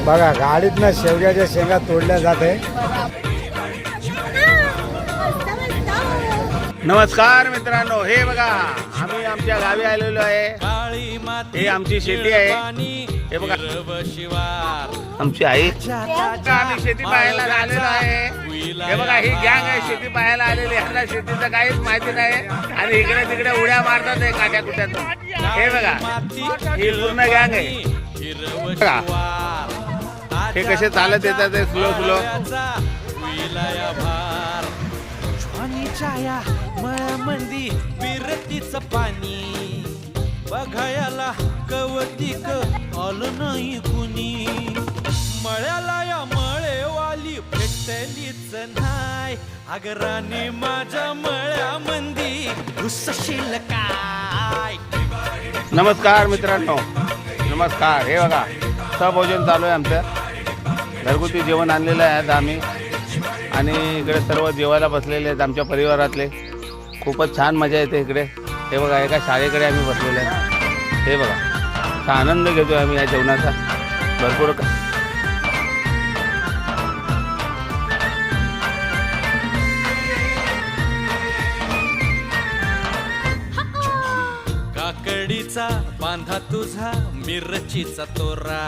बघा गाडीतनं शेवग्याच्या शेंगा तोडल्या जाते. नमस्कार मित्रांनो, हे बघा आम्ही आमच्या गावी आलेलो आहे. हे आमची शेती आहे. हे बघा आमची आई. आम्ही शेती पाहायला आलेलो आहे. हे बघा ही गँग आहे शेती पाहायला आलेली. ह्यांना शेतीचं काहीच माहिती नाही आणि इकडे तिकडे उड्या मारतात आहे काट्या कुट्यातून. हे बघा ही पूर्ण गँग आहे. हे कसे चालत येतात ते स्लो स्लो. छाया मळ्यामंदी विरतीचं पाणी बघायला कवतिक आलं नाही कुणी. मळ्याला या मळेवाली भेटलीच नाही. आगराने माझ्या मळ्यामंदी घुसशील काय. नमस्कार मित्रांनो, नमस्कार. हे बघा सहभोजन चालू आहे आमचं. घरगुती जेवण आणलेलं आहे आज आम्ही आणि इकडे सर्व जेवायला बसलेले आहेत आमच्या परिवारातले. खूपच छान मजा येते इकडे. हे बघा एका शाळेकडे आम्ही बसलेले आहे. हे बघा असा आनंद घेतो आम्ही या जेवणाचा भरपूर. काकडीचा बांधा तुझा मिरचीचा तोरा